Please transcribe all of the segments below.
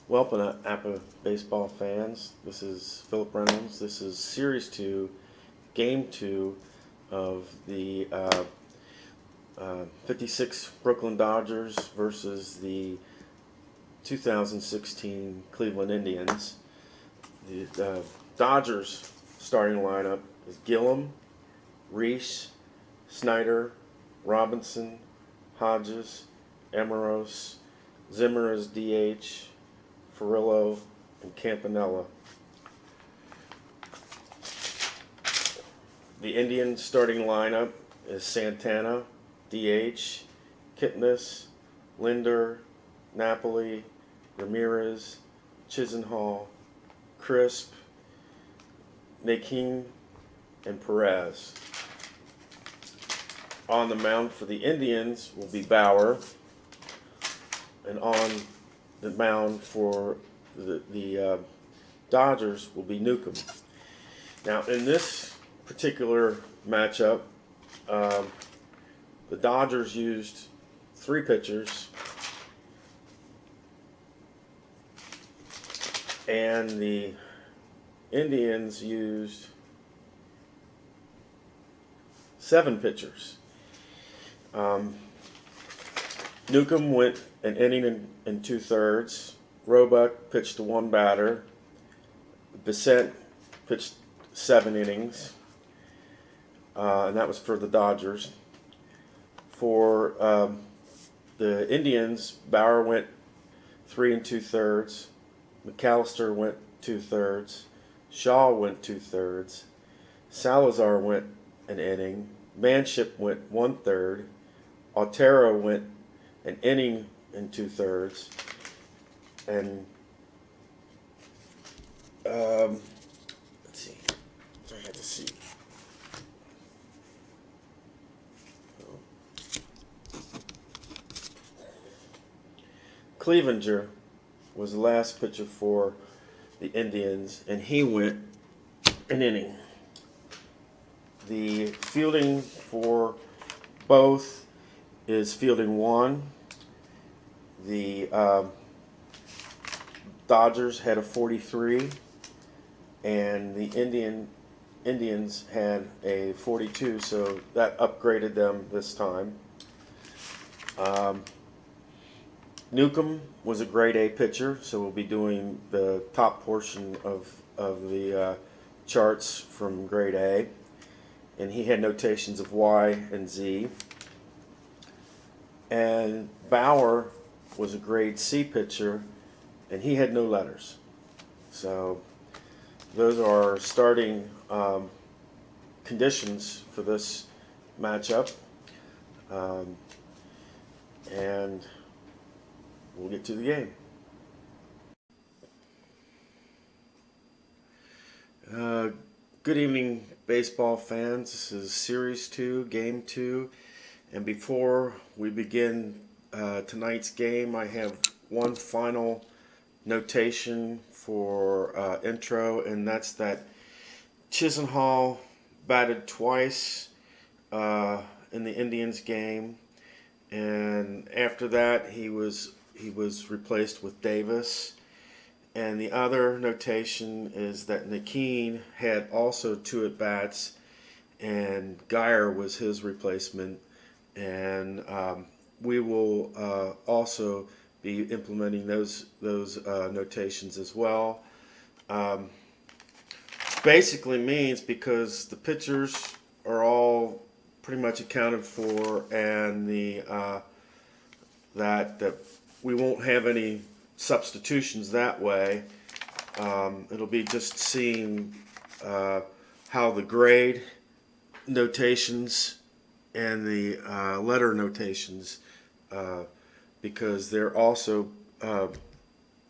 Welcome to Apba baseball fans. This is Philip Reynolds. This is Series 2, Game 2 of the 56 Brooklyn Dodgers versus the 2016 Cleveland Indians. The Dodgers starting lineup is Gillum, Reese, Snyder, Robinson, Hodges, Amoros, Zimmer as DH, Furillo, and Campanella. The Indian starting lineup is Santana, DH, Kipnis, Linder, Napoli, Ramirez, Chisenhall, Crisp, Nakin, and Perez. On the mound for the Indians will be Bauer, and on the mound for the Dodgers will be Newcomb. Now, in this particular matchup, the Dodgers used 3 pitchers, and the Indians used 7 pitchers. Newcomb went an inning and 2/3. Roebuck pitched to 1 batter. Bissett pitched 7 innings, and that was for the Dodgers. For the Indians, Bauer went 3 2/3. McAllister went 2/3. Shaw went 2/3. Salazar went an inning. Manship went 1/3. Otero went an inning and 2/3. And let's see. I had to see. Clevenger was the last pitcher for the Indians, and he went an inning. The fielding for both is fielding 1. The Dodgers had a 43, and the Indians had a 42, so that upgraded them this time. Newcomb was a grade A pitcher, so we'll be doing the top portion of the charts from grade A, and he had notations of Y and Z. And Bauer was a grade C pitcher, and he had no letters. So those are starting conditions for this matchup, and we'll get to the game. Good evening, baseball fans. This is Series 2, Game 2. And before we begin tonight's game, I have one final notation for intro, and that's that Chisenhall batted twice in the Indians game, and after that he was replaced with Davis. And the other notation is that Nakin had also 2 at-bats, and Geyer was his replacement. And we will also be implementing those notations as well. Basically means because the pitchers are all pretty much accounted for, and the that we won't have any substitutions that way. It'll be just seeing how the grade notations and the letter notations, because they're also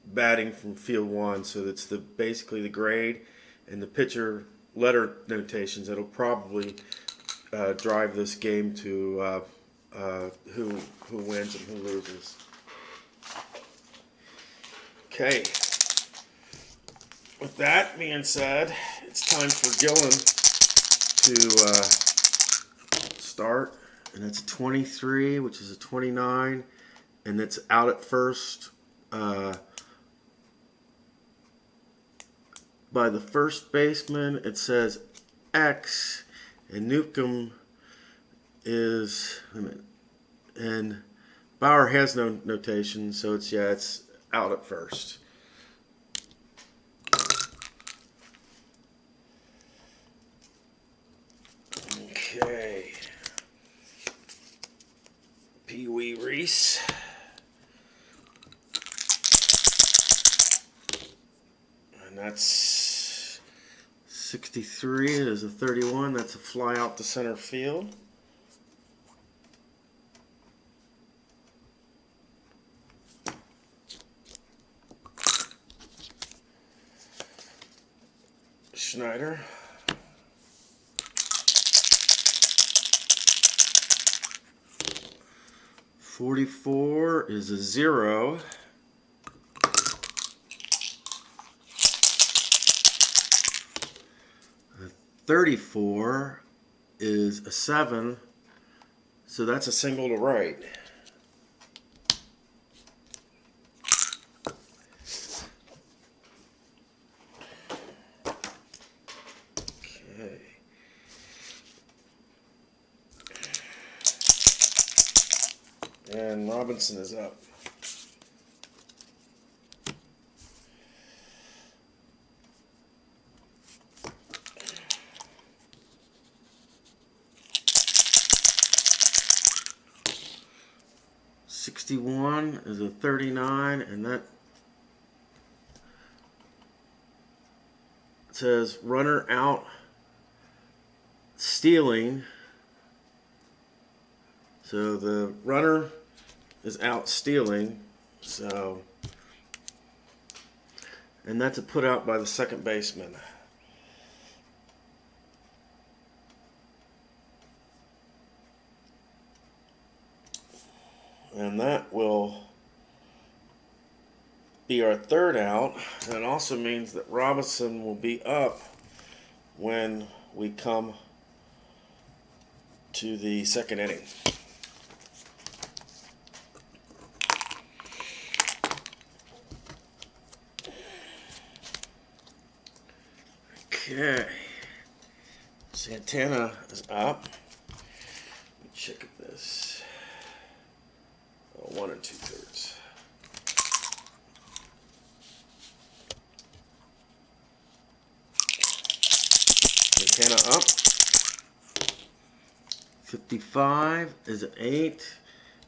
batting from field 1, so it's basically the grade and the pitcher letter notations that'll probably drive this game to who wins and who loses. Okay. With that being said, it's time for Gillum to start, and it's a 23, which is a 29, and it's out at first by the first baseman. It says X, and Newcomb is, and Bauer has no notation, so it's out at first. Okay. Pee Wee Reese. And that's 63 is a 31. That's a fly out to center field. Schneider. .44 is a 0. 34 is a 7, so that's a single to right. Okay. And Robinson is up. .61 is a 39, and that says runner out stealing. So the runner is out stealing, so, and that's a put out by the second baseman. And that will be our third out. And it also means that Robinson will be up when we come to the second inning. Okay. Santana is up. Let me check at this. 1 2/3. Santana up. 55 is an 8,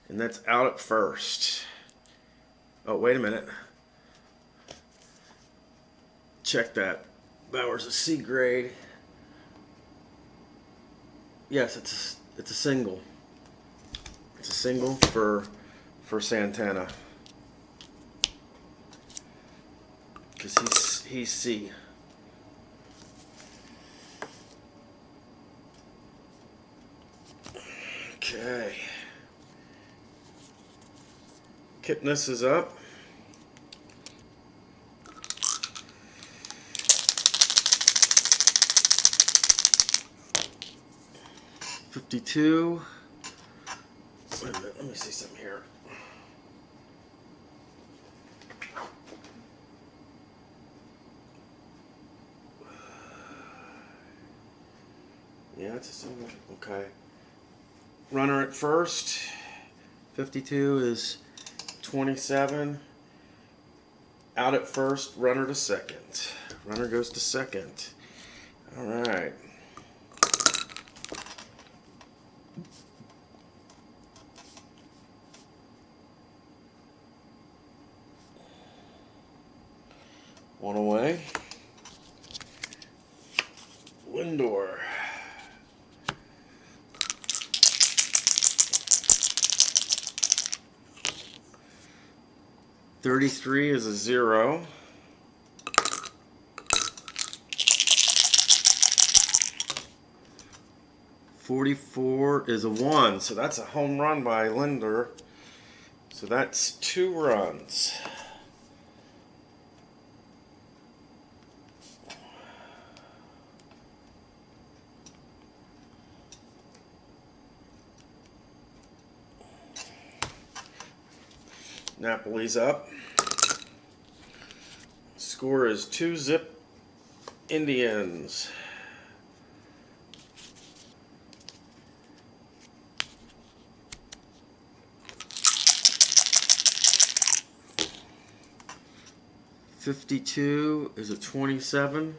and that's out at first. Oh, wait a minute. Check that. Bauer's a C grade. Yes, it's a single. It's a single for Santana, because he's C. Okay. Kipnis is up. .52. Wait a minute, let me see something here. Yeah, it's a single. Okay. Runner at first. 52 is 27. Out at first, runner to second. Runner goes to second. All right. One away. Lindor. .33 is a 0. .44 is a 1. So that's a home run by Lindor. So that's 2 runs. Napoli's up. Score is 2-0 Indians. $52 is a 27.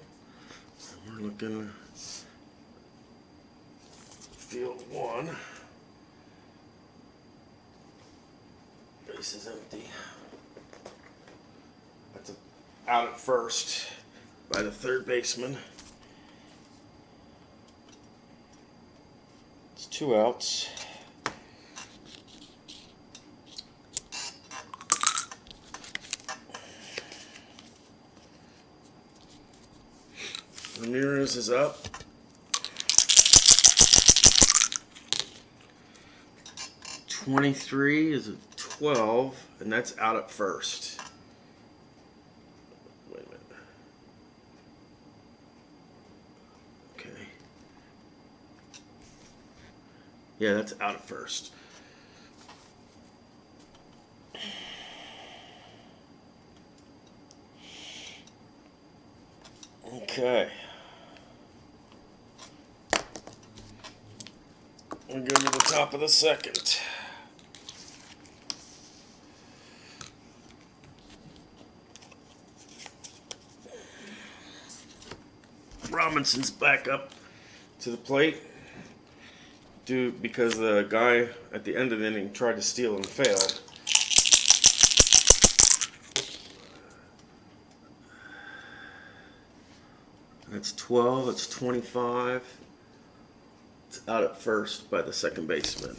We're looking field 1. Base is empty. That's out at first by the third baseman. It's 2 outs. Ramirez is up. $23 is a 12, and that's out at first. Wait a minute. Okay. Yeah, that's out at first. Okay. We go to the top of the second. Robinson's back up to the plate because the guy at the end of the inning tried to steal and failed. That's 12, that's 25. It's out at first by the second baseman.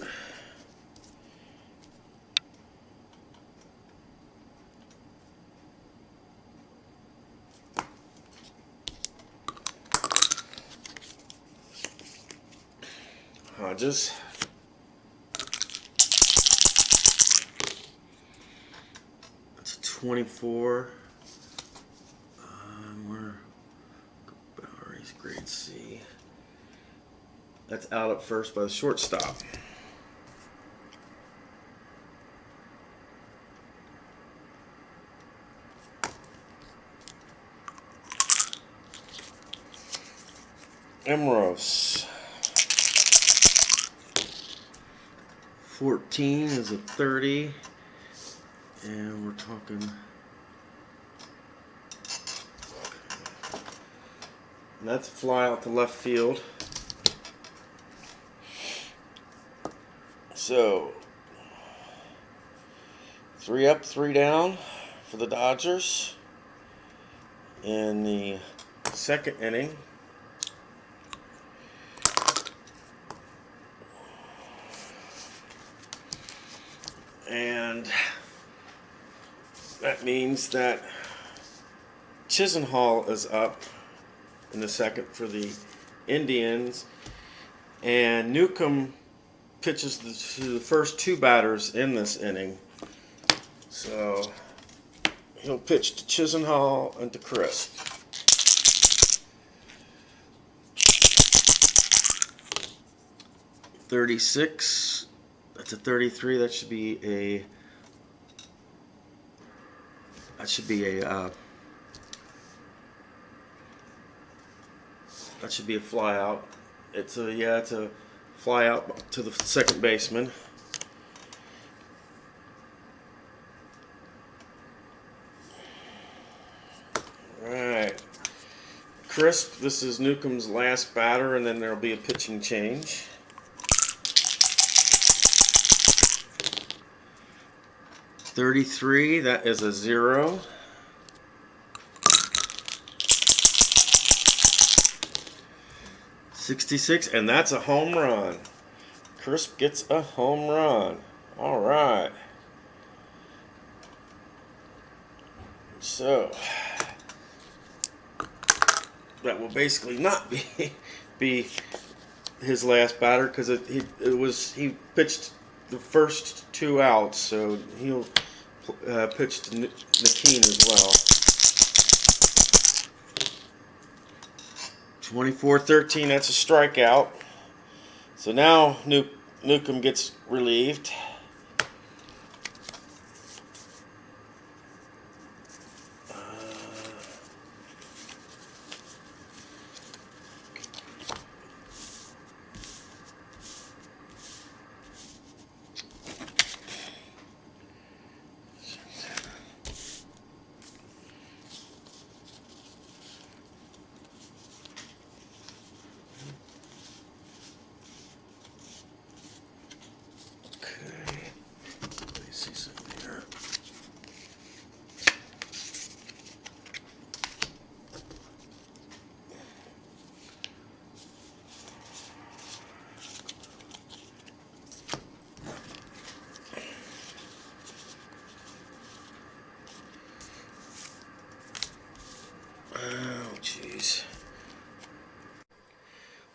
Hodges. That's a 24. He's grade C. That's out at first by the shortstop. Emrose. 14 is a 30. And we're talking... And that's a fly out to left field. So, 3 up, 3 down for the Dodgers in the second inning. And that means that Chisenhall is up in the second for the Indians, and Newcomb pitches to the first 2 batters in this inning. So he'll pitch to Chisenhall and to Crisp. $36. That's a 33. That should be a. That should be a. That should be a fly out. It's a fly out to the second baseman. All right. Crisp, this is Newcomb's last batter, and then there'll be a pitching change. $33, that is a 0. $66, and that's a home run. Crisp gets a home run. All right. So that will basically not be his last batter because he pitched the first 2 outs, so he'll pitch to Nakeen as well. 24-13, that's a strikeout. So now Newcomb gets relieved.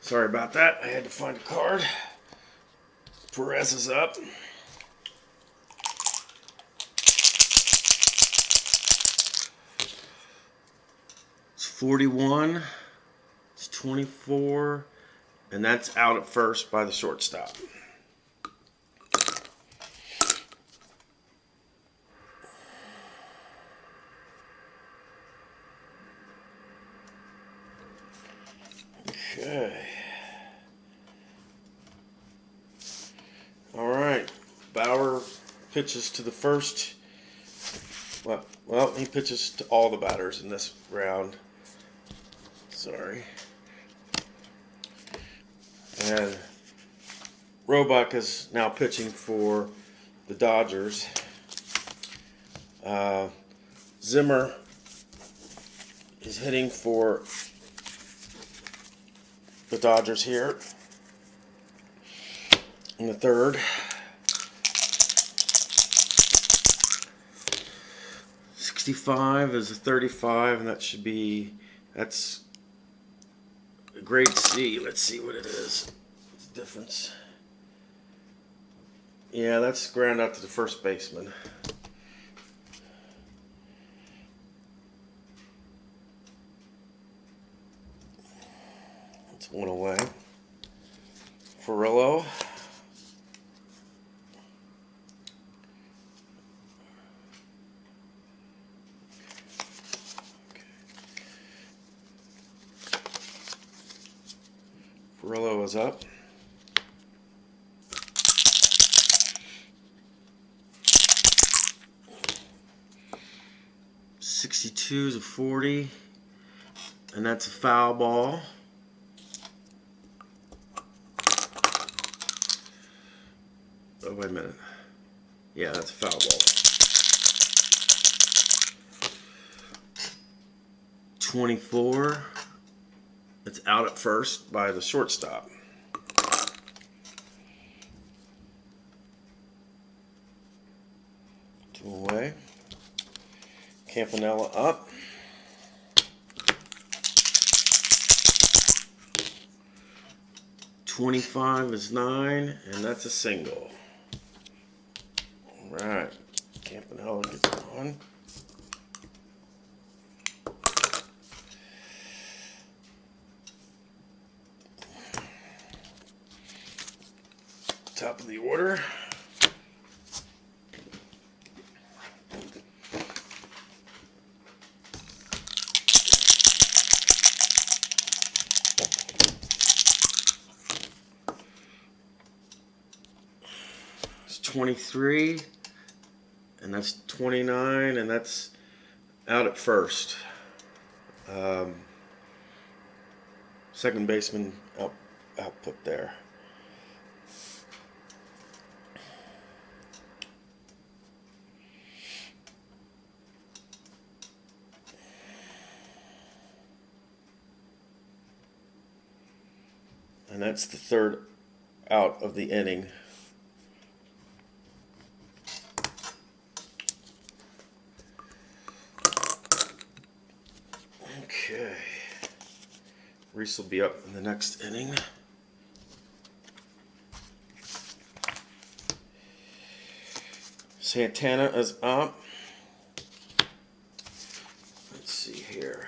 Sorry about that. I had to find a card. Perez is up. It's 41. It's 24. And that's out at first by the shortstop. Okay. All right. Bauer pitches to the first. Well, he pitches to all the batters in this round. Sorry. And Roebuck is now pitching for the Dodgers. Zimmer is hitting for the Dodgers here in the third. 65 is a 35, and that's a grade C. Let's see what it is. What's the difference? Yeah, that's ground out to the first baseman. That's one away. Ferrillo. Ferrillo is up. .62 is a 40, and that's a foul ball. Oh, wait a minute. Yeah, that's a foul ball. 24. It's out at first by the shortstop. Two away. Campanella up. .25 is 9, and that's a single. All right. Campanella gets on. Top of the order. It's 23, and that's 29, and that's out at first. Second baseman output there. And that's the third out of the inning. Okay. Reese will be up in the next inning. Santana is up. Let's see here.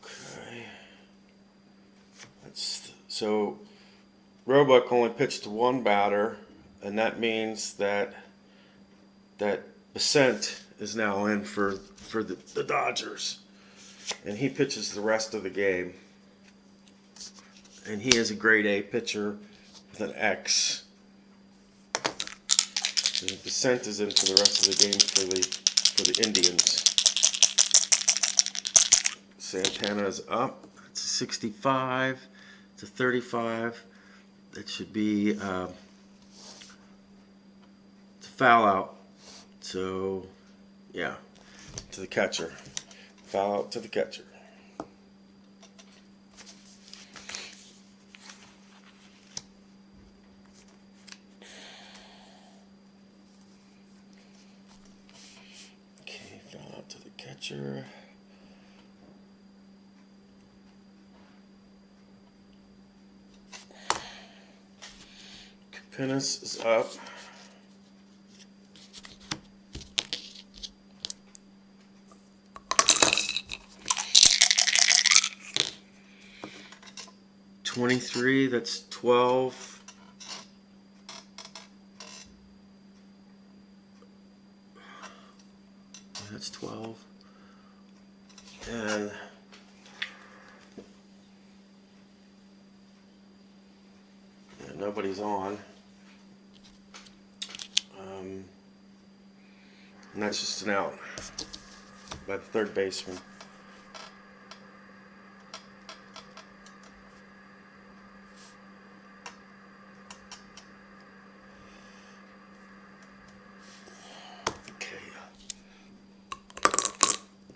Okay. So Roebuck only pitched to one batter, and that means that Besant is now in for the Dodgers, and he pitches the rest of the game. And he is a grade A pitcher with an X. And Besant is in for the rest of the game for the Indians. Santana is up. It's a 65. It's a 35. That should be it's a foul out. So, yeah, to the catcher. Foul out to the catcher. Pitcher. Capenis is up. $23, that's 12. That's 12. And yeah, nobody's on. And that's just an out by the third baseman.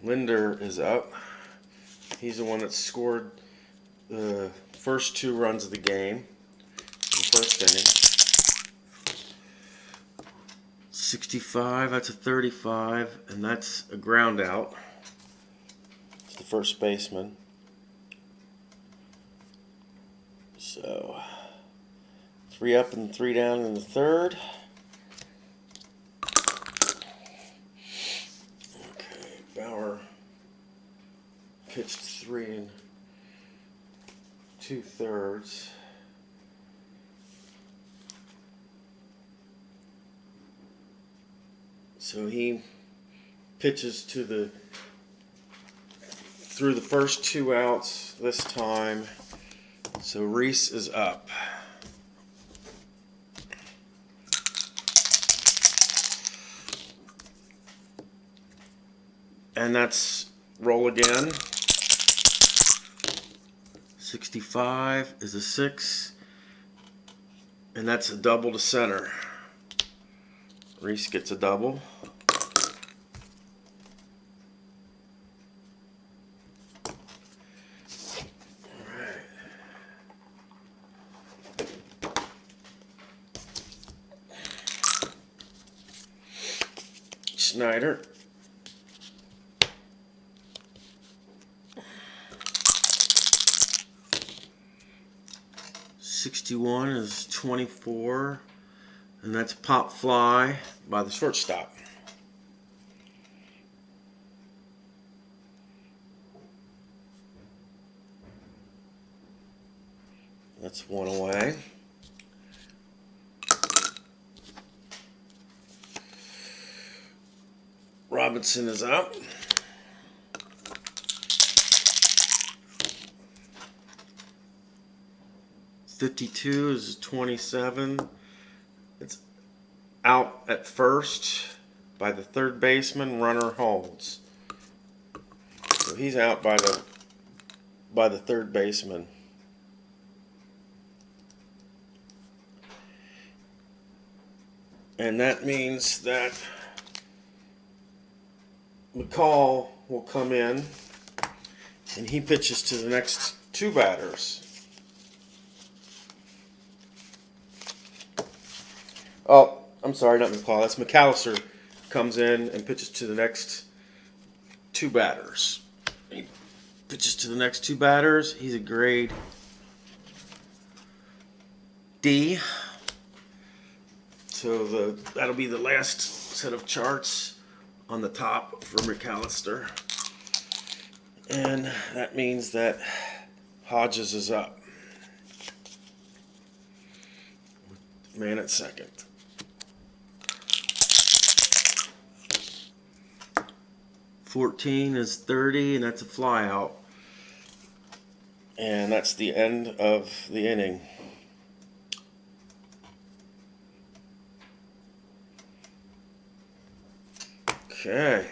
Linder is up. He's the one that scored the first 2 runs of the game in the first inning. 65, that's a 35, and that's a ground out. It's the first baseman. So 3 up and 3 down in the third. Bauer pitched 3 2/3. So he pitches through the first 2 outs this time. So Reese is up. And that's roll again. 65 is a 6. And that's a double to center. Reese gets a double. Alright. Schneider. '61 is 24, and that's pop fly by the shortstop. That's 1 away. Robinson is up. '52 is 27. It's out at first by the third baseman. Runner holds. So he's out by the third baseman. And that means that McCall will come in, and he pitches to the next 2 batters. Oh, I'm sorry, not McCall. That's McAllister comes in and pitches to the next 2 batters. He pitches to the next 2 batters. He's a grade D. So that'll be the last set of charts on the top for McAllister. And that means that Hodges is up. Man at second. '14 is 30, and that's a fly out. And that's the end of the inning. Okay.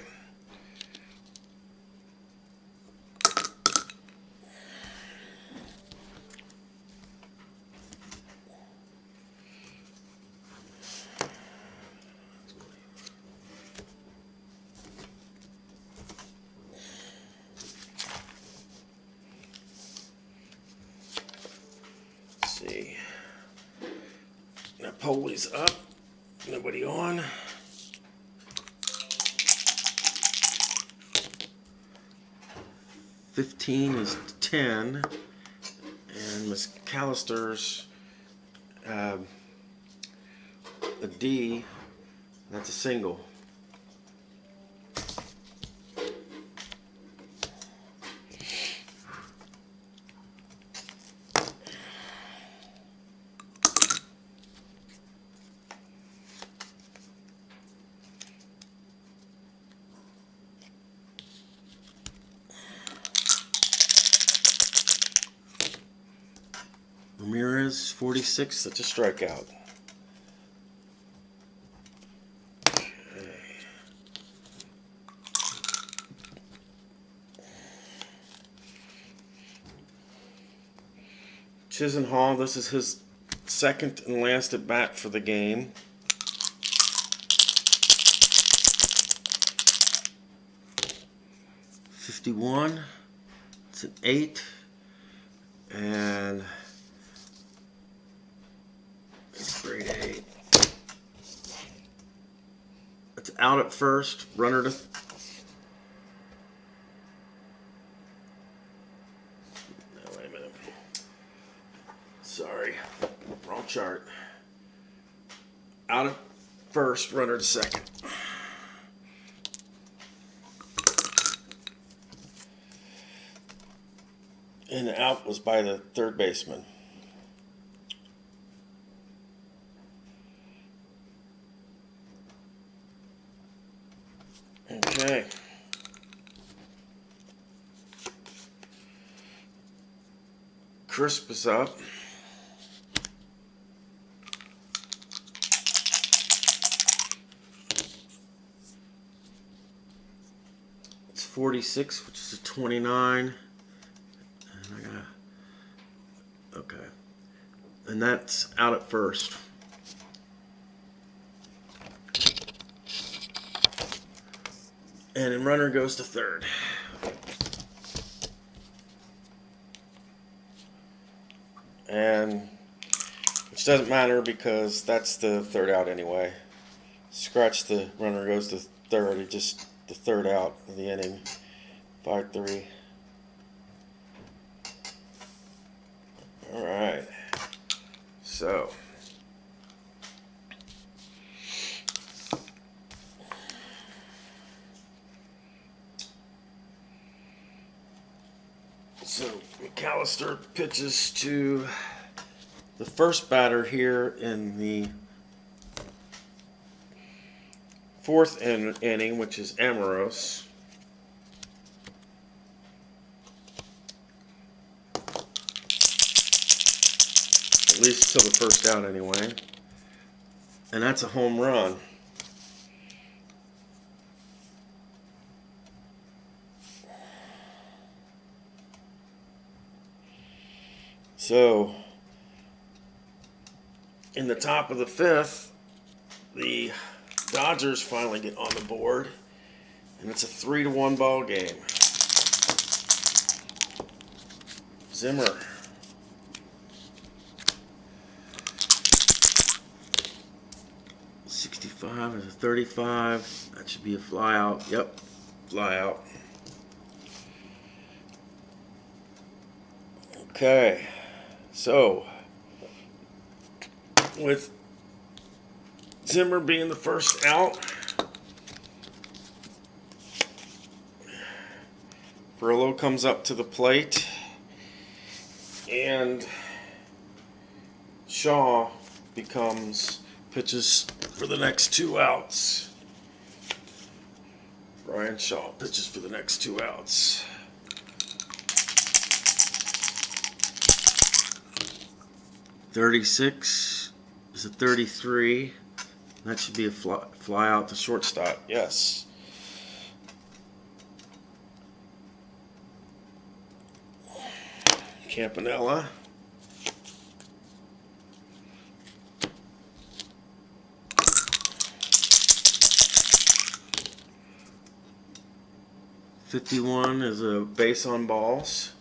See. Napoli's up. Nobody on. 15 is 10. And McAllister's a D. That's a single. Ramirez, 46, that's a strikeout. Okay. Chisenhall, this is his second and last at bat for the game. '51, it's an 8, and it's grade 8. It's out at first, runner to... No, wait a minute. Sorry, wrong chart. Out at first, runner to second. And the out was by the third baseman. Okay. Crisp is up. It's 46, which is a 29. Okay. And that's out at first. And then runner goes to third. And which doesn't matter because that's the third out anyway. Scratch the runner goes to third. It's just the third out of the inning. 5-3. All right. So. So McAllister pitches to the first batter here in the fourth inning, which is Amoros. At least till the first out anyway. And that's a home run. So, in the top of the fifth, the Dodgers finally get on the board, and it's a 3-1 ball game. Zimmer. '65 is a 35. That should be a fly out. Yep, fly out. Okay. So, with Zimmer being the first out, Verlo comes up to the plate, and Shaw pitches for the next 2 outs. Brian Shaw pitches for the next 2 outs. '36 is a 33. That should be a fly out to shortstop. Yes. Campanella. '51 is a base on balls.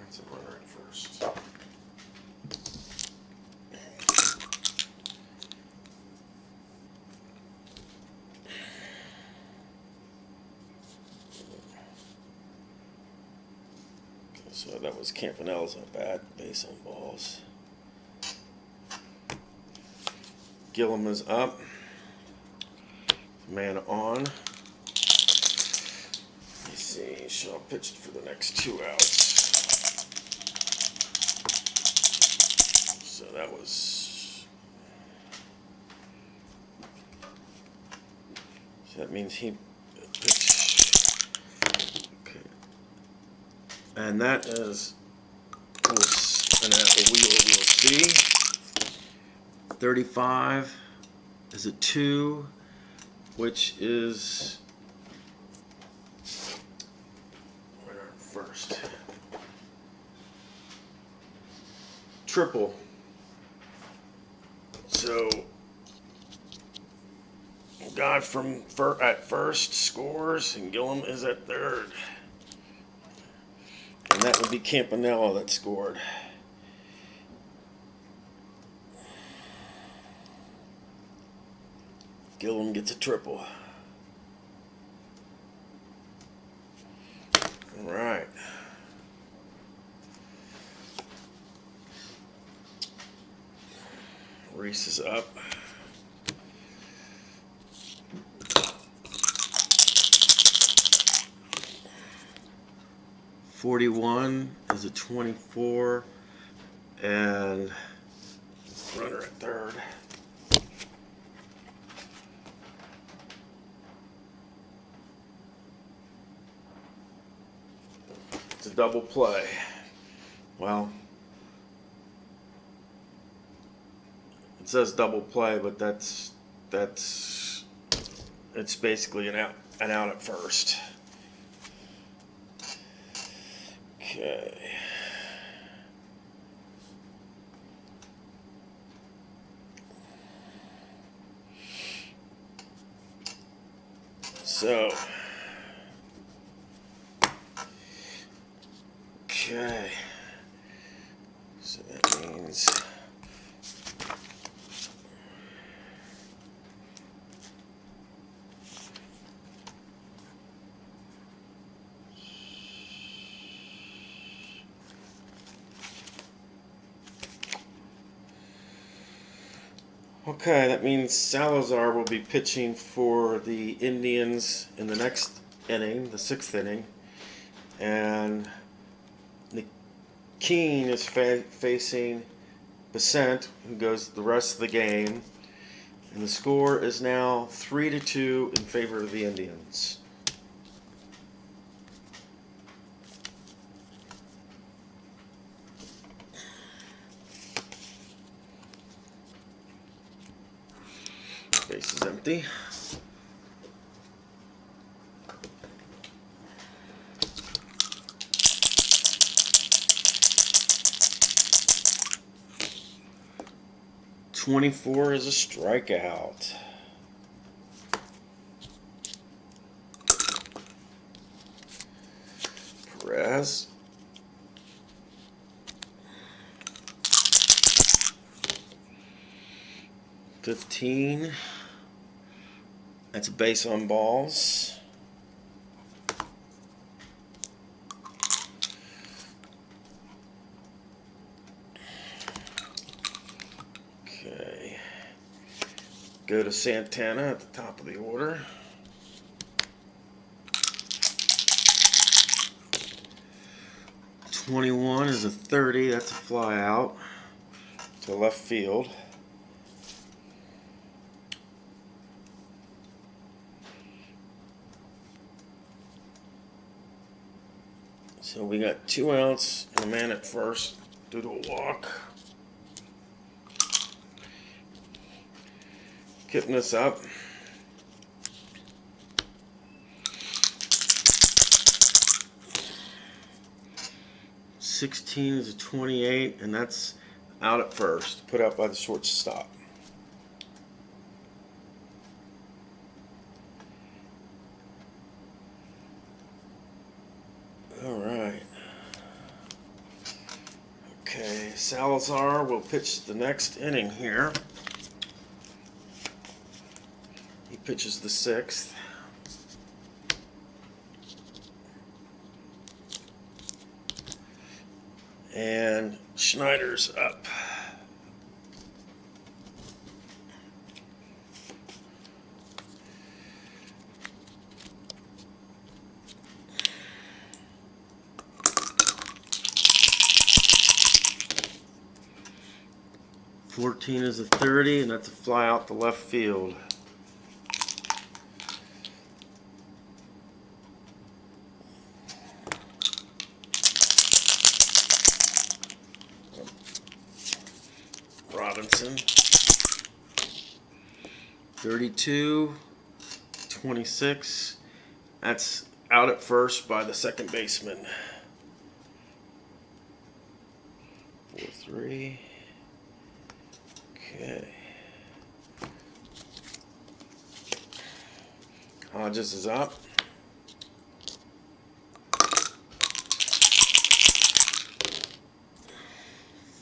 That's a runner at first. So that was Campanella's at bat, base on balls. Gillum is up. Man on. Let's see, Shaw pitched for the next 2 outs. So that was. So that means he pitched. Okay. And that is an Apba we will see. 35 is a 2, which is right on first. Triple. So guy from at first scores, and Gillum is at third. And that would be Campanella that scored. Gillum gets a triple. All right. Reese is up. .41 is a 24, and runner at third. It's a double play. Well, it says double play, but that's it's basically an out at first. Okay. So, okay. So that means Salazar will be pitching for the Indians in the next inning, the 6th inning, and Keene is facing Besant, who goes the rest of the game, and the score is now 3-2 in favor of the Indians. Base is empty. .24 is a strikeout. Perez. .15. That's a base on balls. Okay. Go to Santana at the top of the order. .21 is a 30. That's a fly out to left field. So we got 2 outs and a man at first due to a walk. Kipnis up. .16 is a 28, and that's out at first, put out by the shortstop. All right. Okay, Salazar will pitch the next inning here. He pitches the 6th. And Schneider's up. "14 is a 30, and that's a fly out to left field. Robinson. 32, 26. That's out at first by the second baseman. 4-3. Okay. Hodges is up.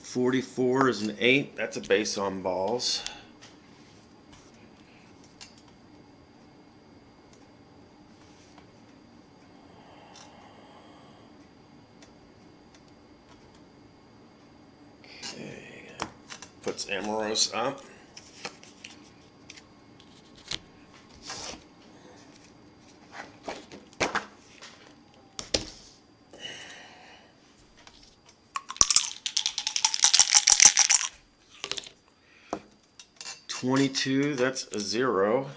44 is an 8. That's a base on balls. Okay. Puts Amorose up. "22, that's a 0.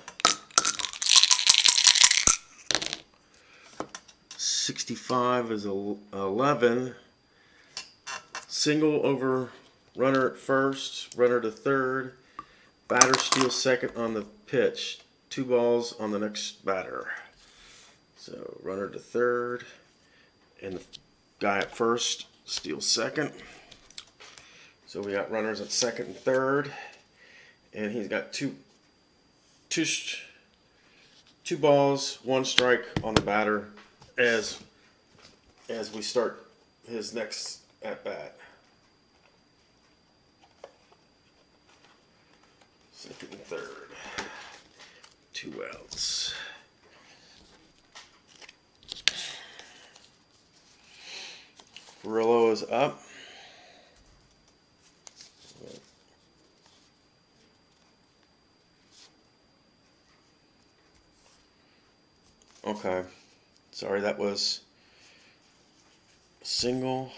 65 is 11. Single over runner at first, runner to third. Batter steals second on the pitch. 2 balls on the next batter. So runner to third, and the guy at first steals second. So we got runners at second and third. And he's got two balls, 1 strike on the batter as we start his next at bat. Second and third. 2 outs. Furillo is up. Okay, sorry, that was single.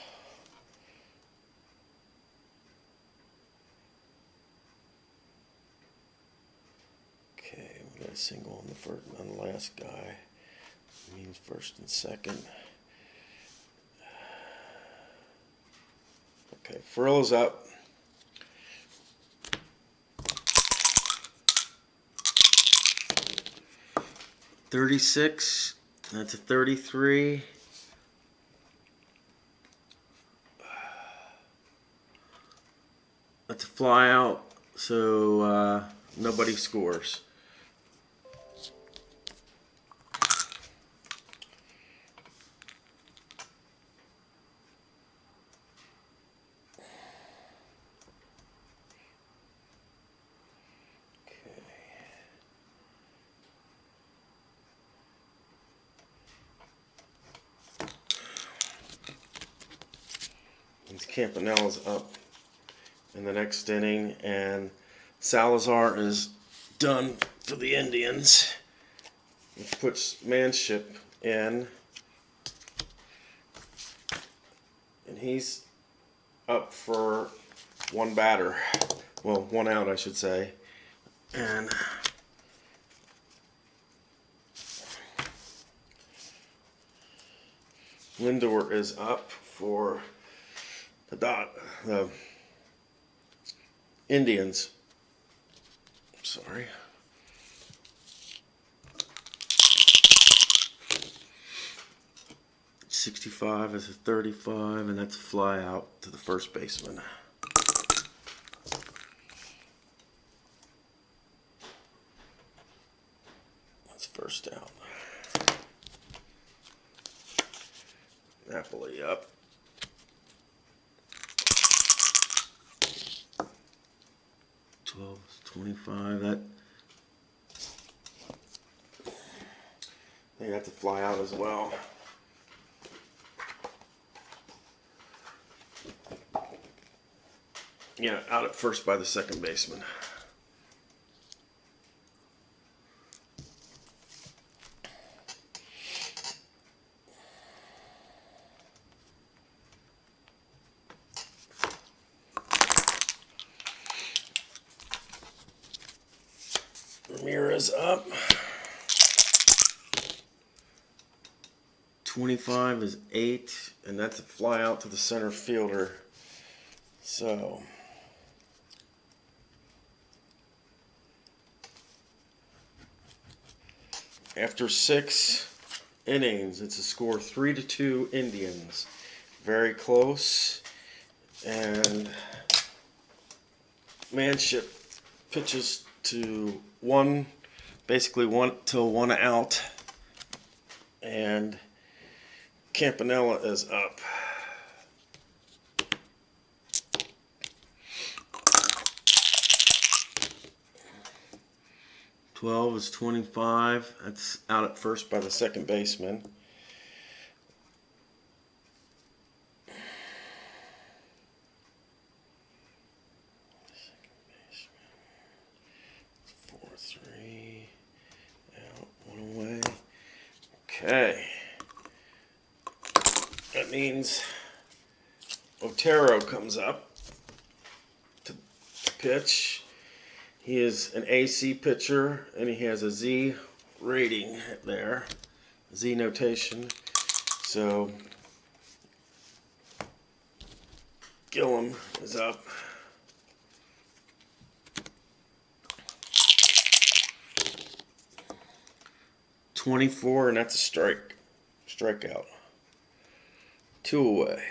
Okay, we got a single on the first, on the last guy. Means first and second. Okay, Furillo's up. "36, that's a 33. That's a fly out, so nobody scores. Campanella's up in the next inning, and Salazar is done for the Indians, which puts Manship in, and he's up for 1 batter. Well, 1 out, I should say. And Lindor is up for the Indians. Sorry. "65 is a 35, and that's a fly out to the first baseman. That's first out. Napoli up. 12, 25. They have to fly out as well. Yeah, out at first by the second baseman. Ramirez up. 25 is 8, and that's a fly out to the center fielder. So after 6 innings, it's a score 3-2 Indians. Very close. And Manship pitches to basically one till 1 out. And Campanella is up. Twelve is 25. That's out at first by the second baseman. Second baseman. 4-3. Out, 1 away. Okay. That means Otero comes up to pitch. He is an AC pitcher, and he has a Z rating there, Z notation. So Gillum is up. .24, and that's a strikeout. 2 away.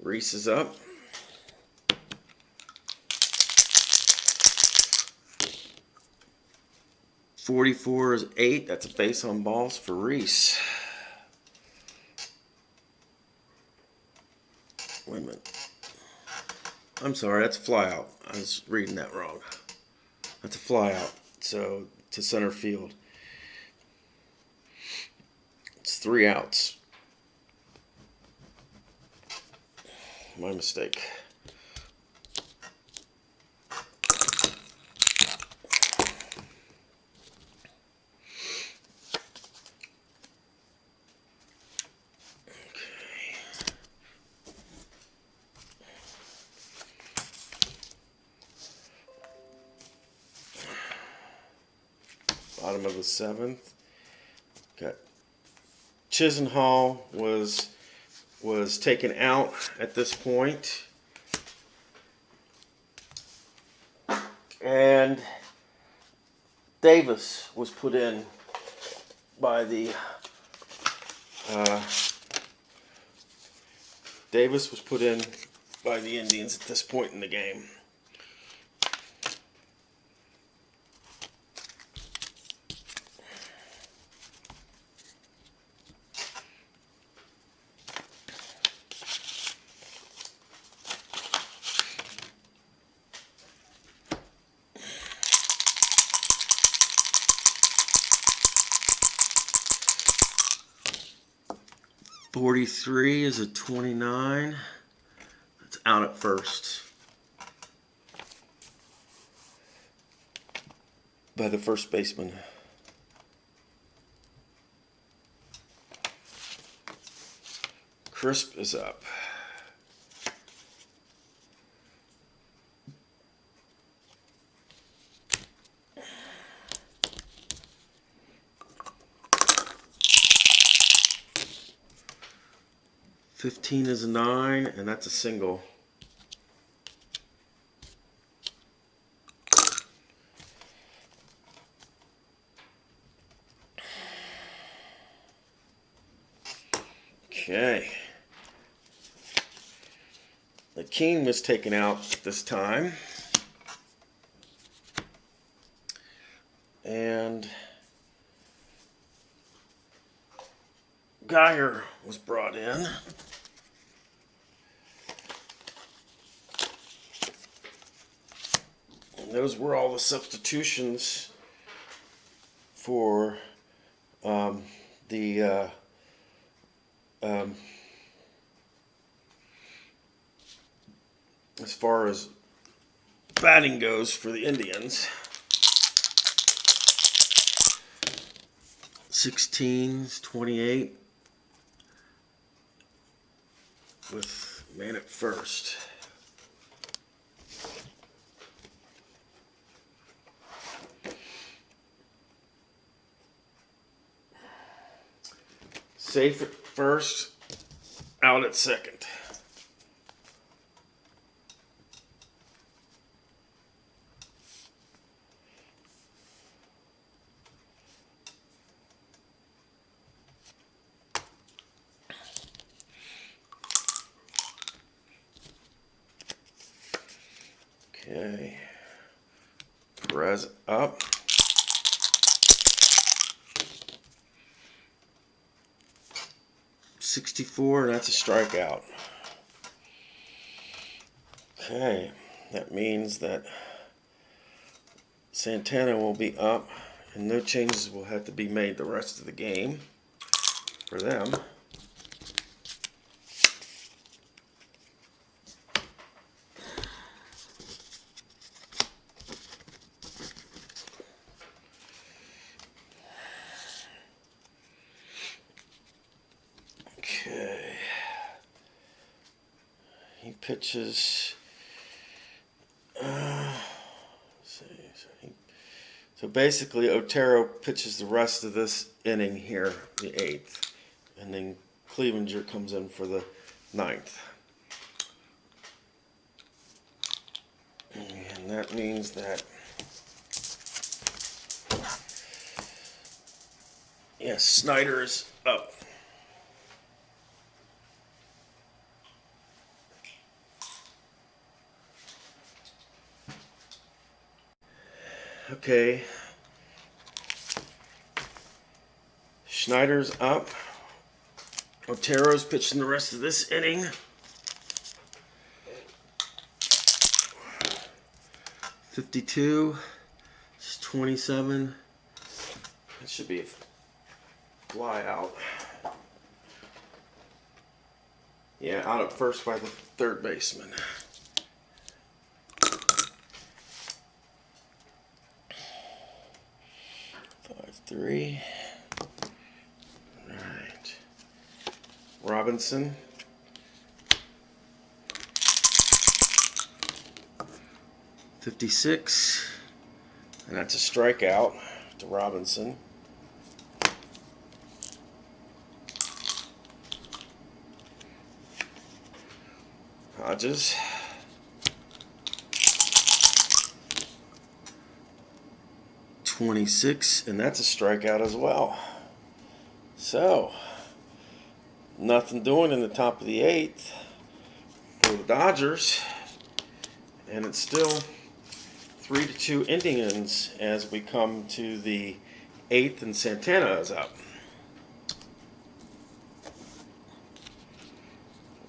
Reese is up. .44 is 8. That's a base on balls for Reese. Wait a minute. I'm sorry, that's a fly out. I was reading that wrong. That's a fly out. So to center field. It's 3 outs. My mistake. Bottom of the 7th. Got Chisenhall was taken out at this point, and Davis was put in by the Indians at this point in the game. .43 is a 29. That's out at first by the first baseman. Crisp is up. .15 is a 9, and that's a single. Okay. The King was taken out this time. And Geyer was brought in. And those were all the substitutions for the as far as batting goes for the Indians. 16s, 28 with man at first. Safe at first, out at second. Okay, Perez up. .64, and that's a strikeout. Okay, that means that Santana will be up, and no changes will have to be made the rest of the game for them. Okay. He pitches. So basically, Otero pitches the rest of this inning here, the 8th, and then Clevenger comes in for the 9th. And that means that, yes, Snyder is up. Okay. Schneider's up. Otero's pitching the rest of this inning. .52. It's 27. That should be a fly out. Yeah, out at first by the third baseman. Three. All right. Robinson. .56. And that's a strikeout to Robinson. Hodges. .26, and that's a strikeout as well. So, nothing doing in the top of the 8th for the Dodgers, and it's still 3-2 Indians as we come to the 8th, and Santana is up.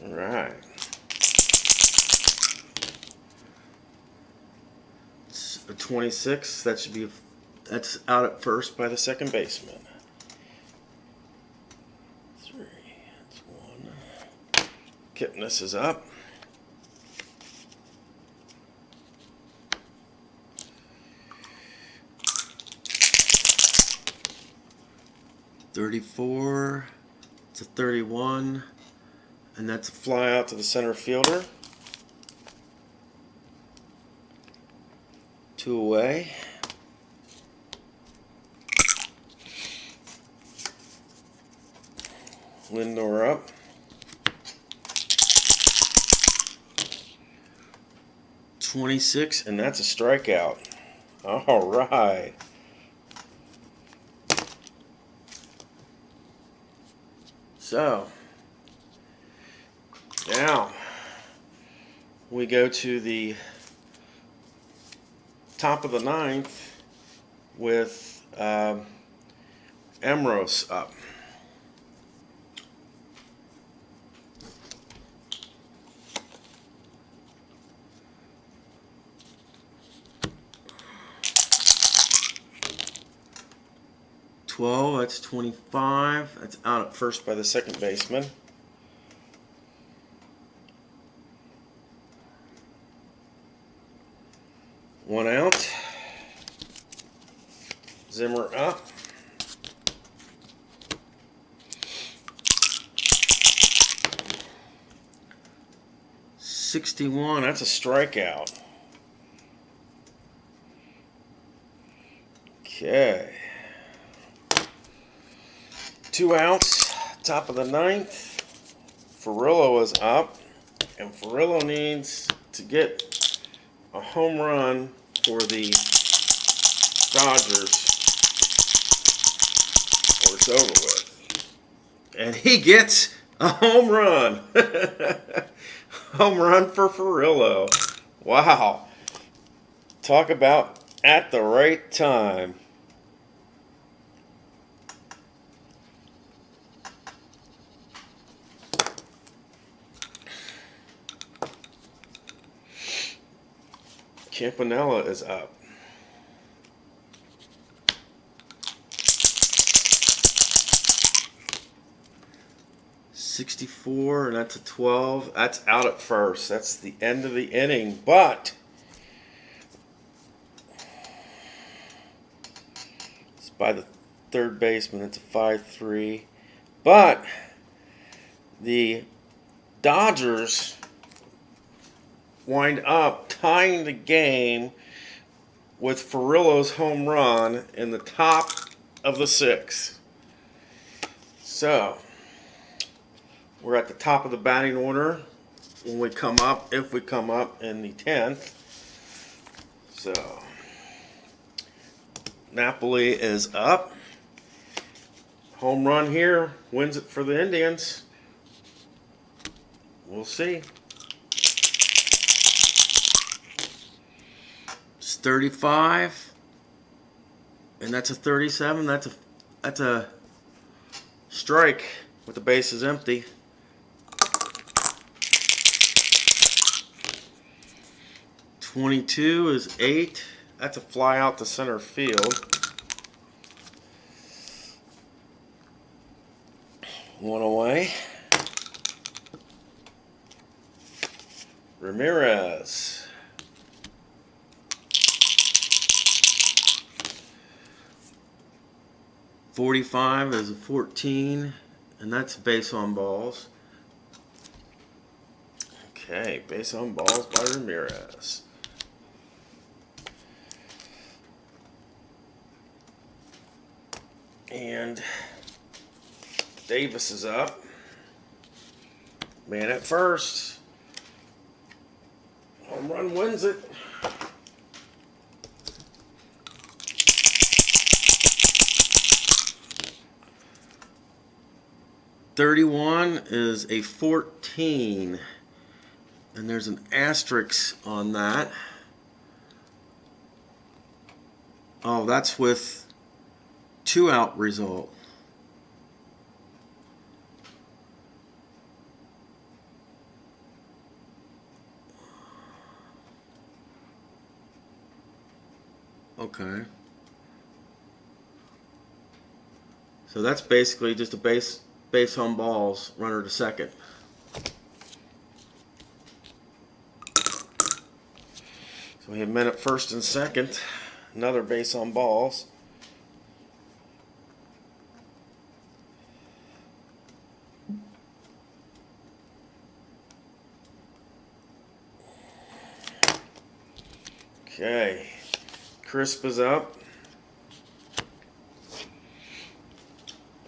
All right. It's a 26. That should be that's out at first by the second baseman. 3. That's 1. Kipnis is up. .34. It's a 31. And that's a fly out to the center fielder. 2 away. Lindor up. .26, and that's a strikeout. All right. So, now we go to the top of the 9th with Ambrose up. 12, that's 25. That's out at first by the second baseman. One out. Zimmer up. .61, that's a strikeout. Okay. 2 outs, top of the ninth. Furillo is up, and Furillo needs to get a home run for the Dodgers, or it's over with. And he gets a home run. Home run for Furillo. Wow. Talk about at the right time. Campanella is up. .64, and that's a 12. That's out at first. That's the end of the inning. But it's by the third baseman. It's a 5-3. But the Dodgers wind up tying the game with Furillo's home run in the top of the sixth. So we're at the top of the batting order when we come up, if we come up in the 10th. So Napoli is up. Home run here wins it for the Indians. We'll see. It's 35, and that's a 37. That's a strike with the bases empty. .22 is 8. That's a fly out to center field. One away. Ramirez. .45 is a 14, and that's base on balls. Okay, base on balls by Ramirez. And Davis is up. Man at first. Home run wins it. .31 is a 14. And there's an asterisk on that. Oh, that's with 2 out result. Okay. So that's basically just a base on balls, runner to second. So we have men at first and second. Another base on balls. Okay. Crisp is up.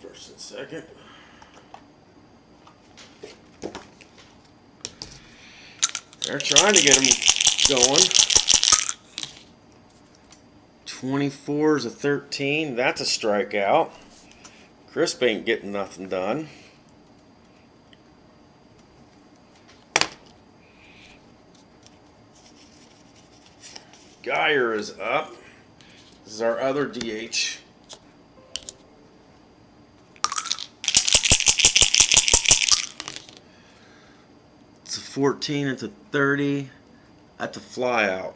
First and second. They're trying to get him going. 24 is a 13. That's a strikeout. Crisp ain't getting nothing done. Geyer is up. This is our other DH. It's a 14, it's a 30. That's a fly out.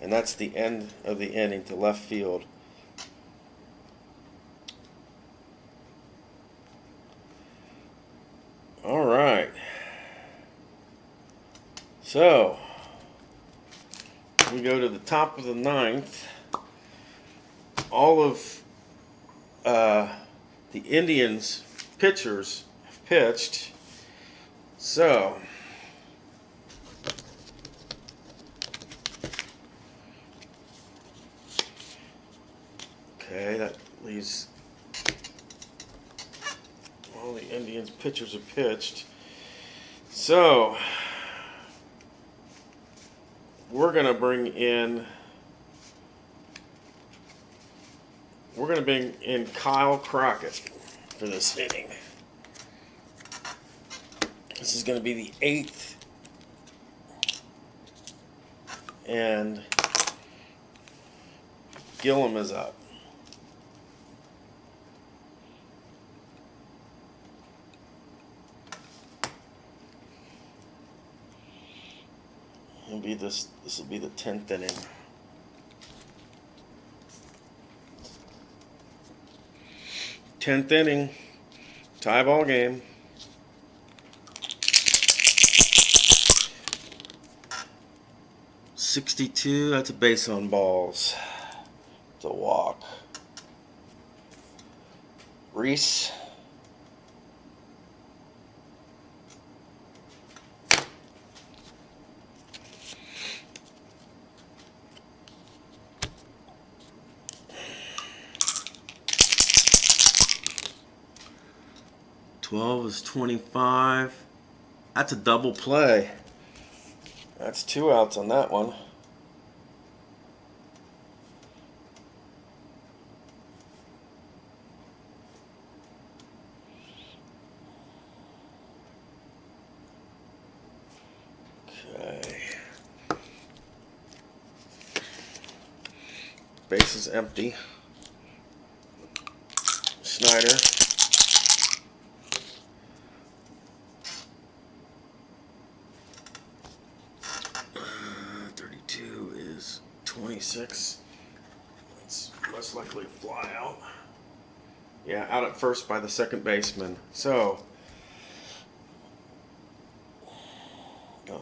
And that's the end of the inning to left field. So, we go to the top of the ninth. All of the Indians pitchers have pitched. So, okay, that leaves all the Indians pitchers have pitched. So, we're going to bring in Kyle Crockett for this inning. This is going to be the 8th, and Gillum is up. This will be the 10th inning. Tenth inning, tie ball game. .62. That's a base on balls. It's a walk. Reese. .12 is 25. That's a double play. That's 2 outs on that one. Okay. Base is empty. Snyder. Is 26. That's most likely fly out. Yeah, out at first by the second baseman. So, oh.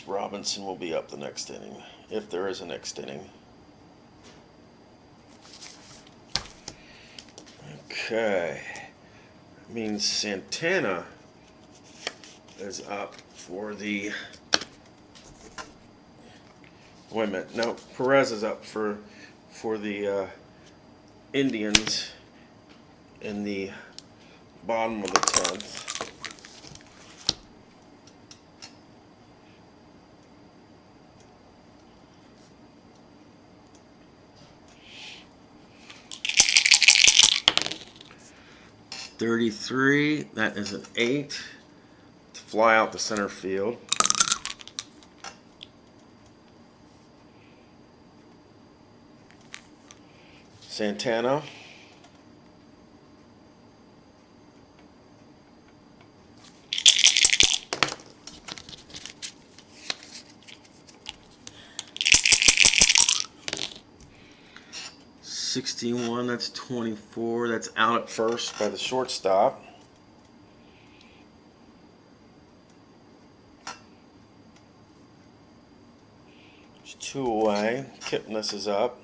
Robinson will be up the next inning, if there is a next inning. Okay. That means Santana is up for the... Wait a minute. No, Perez is up for the Indians in the bottom of the 10th. .33, that is an 8 to fly out to center field. Santana. .61, that's 24. That's out at first by the shortstop. It's 2 away. Kipnis is up.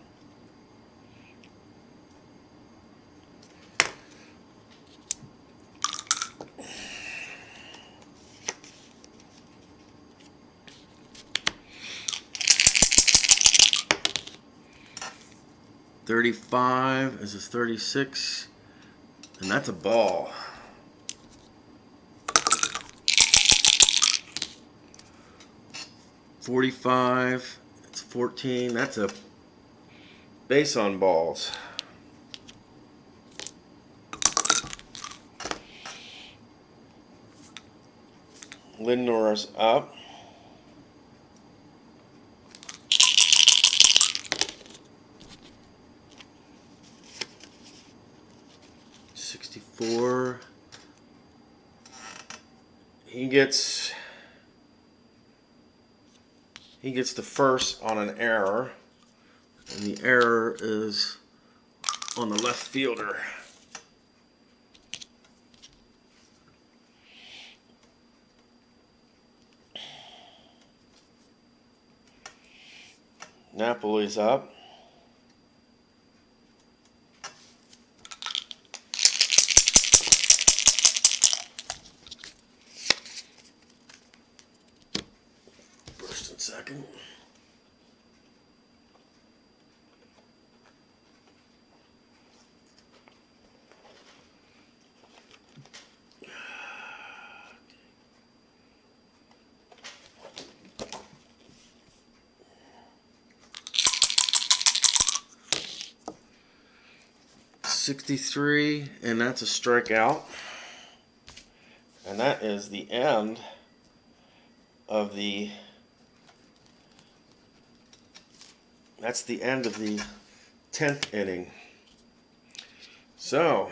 .35 is a 36, and that's a ball. .45, it's 14, that's a base on balls. Lindor's up. .64. He gets the first on an error, and the error is on the left fielder. Napoli's up. First and second. .63, and that's a strikeout. And that is the end of the 10th inning. So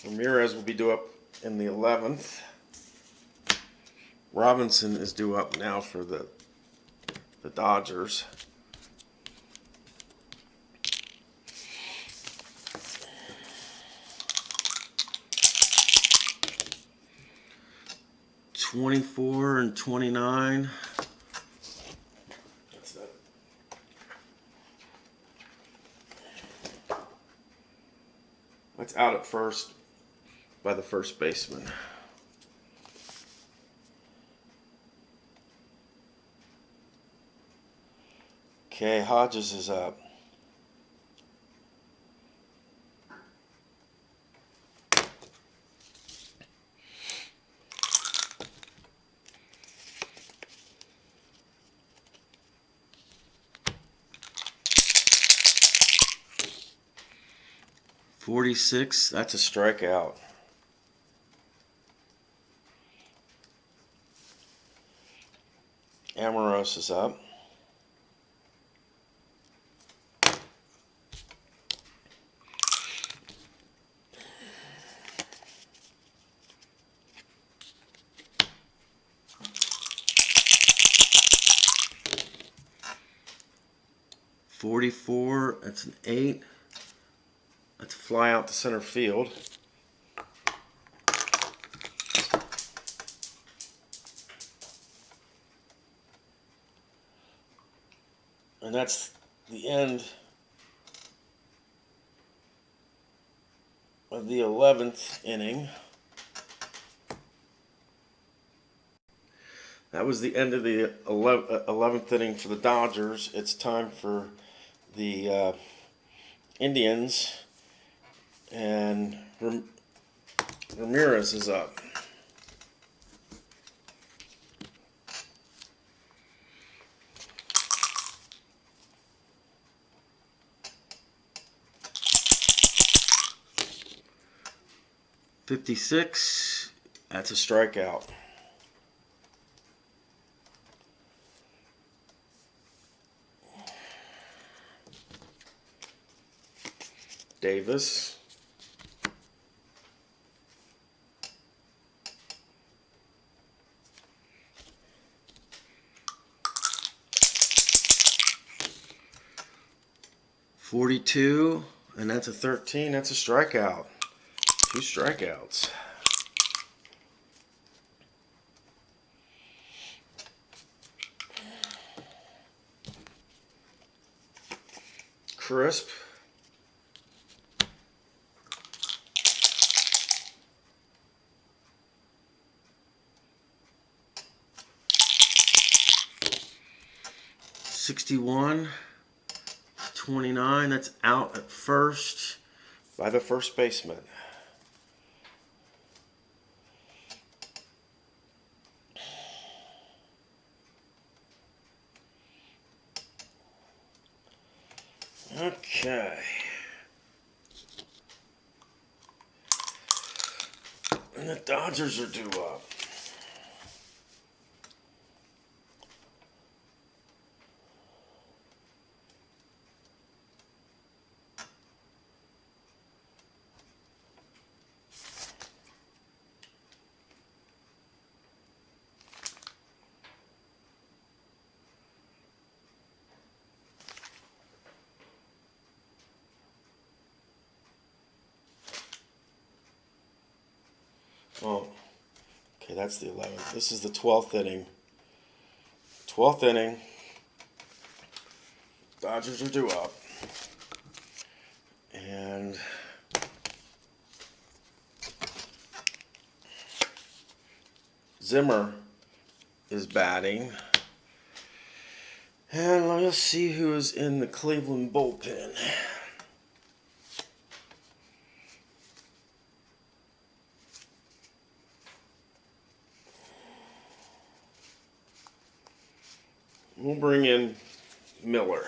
Ramirez will be due up in the 11th. Robinson is due up now for the Dodgers. .24 and 29. That's that. That's out at first by the first baseman. Okay, Hodges is up. .46, that's a strikeout. Amaros is up. .44, that's an 8. That's a fly out to center field. And that's the end of the 11th inning. That was the end of the 11th inning for the Dodgers. It's time for the Indians, and Ramirez is up. .56, that's a strikeout. Davis. .42, and that's a 13. That's a strikeout. 2 strikeouts. Crisp. .61, 29, that's out at first by the first baseman. Okay. And the Dodgers are due up. Oh, okay, that's the 11th. This is the 12th inning. 12th inning. Dodgers are due up. And Zimmer is batting. And let's see who is in the Cleveland bullpen. We'll bring in Miller.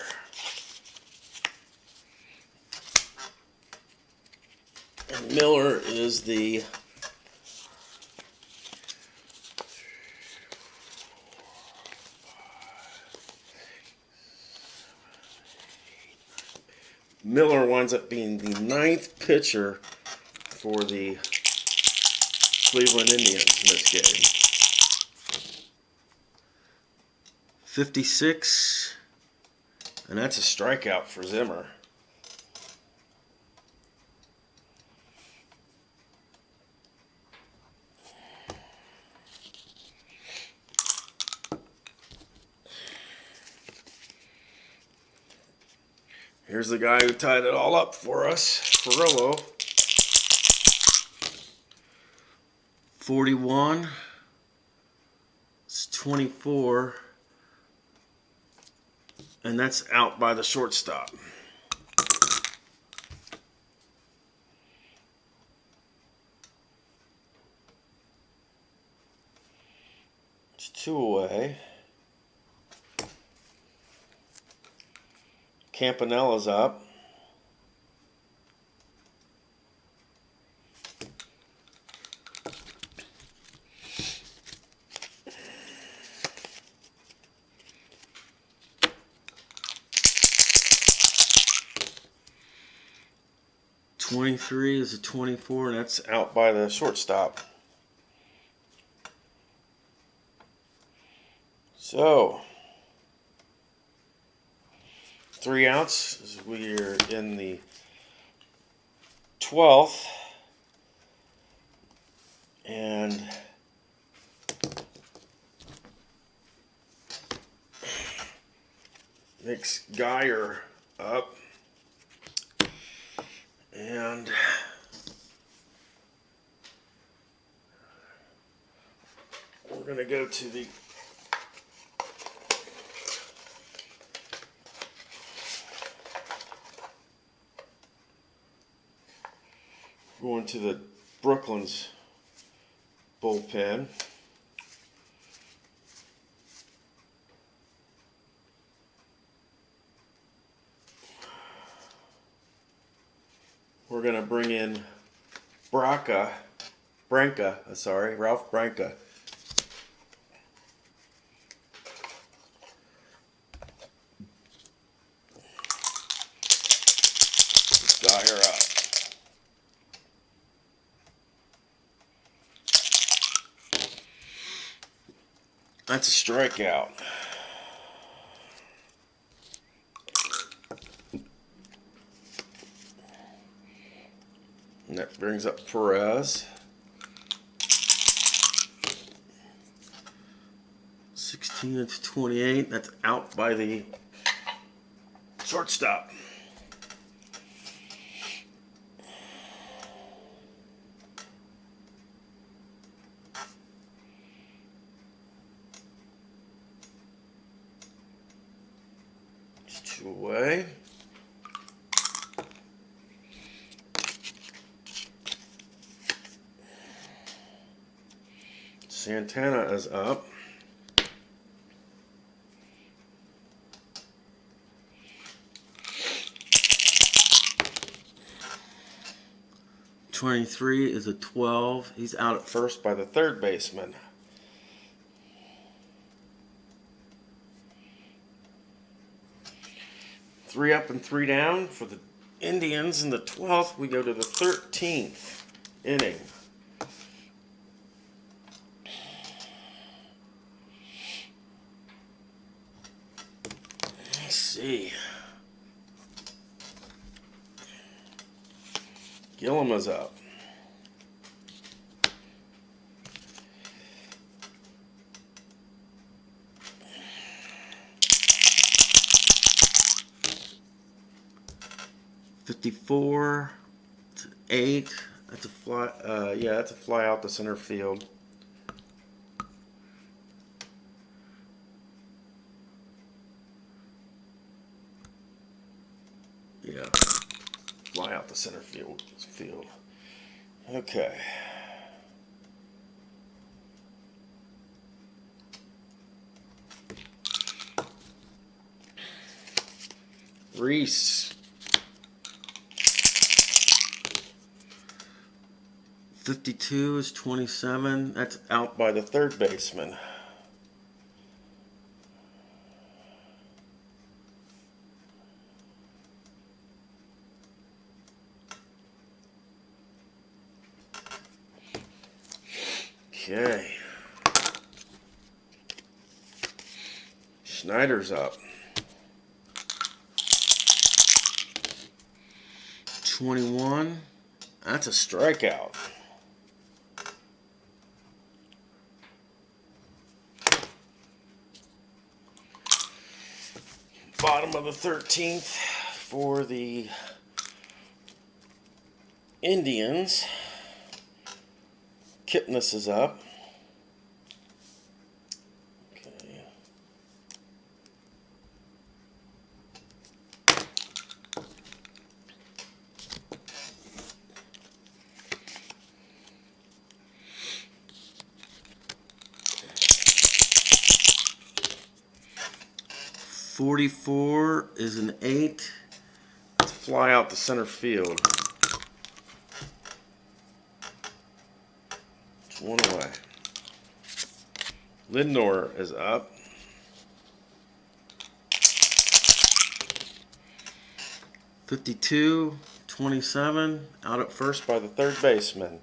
And Miller is the Miller winds up being the 9th pitcher for the Cleveland Indians in this game. 56, and that's a strikeout for Zimmer. Here's the guy who tied it all up for us, Ferrillo. 41. It's 24. And that's out by the shortstop. It's 2 away. Campanella's up. .23 is a 24, and that's out by the shortstop. So 3 outs as we are in the 12th, and Nick's Geyer up, and we're going to go to the Brooklyn's bullpen. We're going to bring in Ralph Branca. Geyer up. That's a strikeout. And that brings up Perez. 16 to 28. That's out by the shortstop. It's 2 away. Santana is up. .23 is a 12. He's out at first by the third baseman. Three up and 3 down for the Indians in the 12th. We go to the 13th inning. Let's see. Gillum is up. 54 to 8. That's a fly. Yeah, that's a fly out to center field. Yeah, fly out to center field. Okay. Reese. 52 is 27. That's out by the third baseman. Okay. Schneider's up. 21. That's a strikeout. Bottom of the 13th for the Indians. Kipnis is up. Okay. .44 is an 8. Let's fly out to center field. It's one away. Lindor is up. 52, 27, out at first by the third baseman.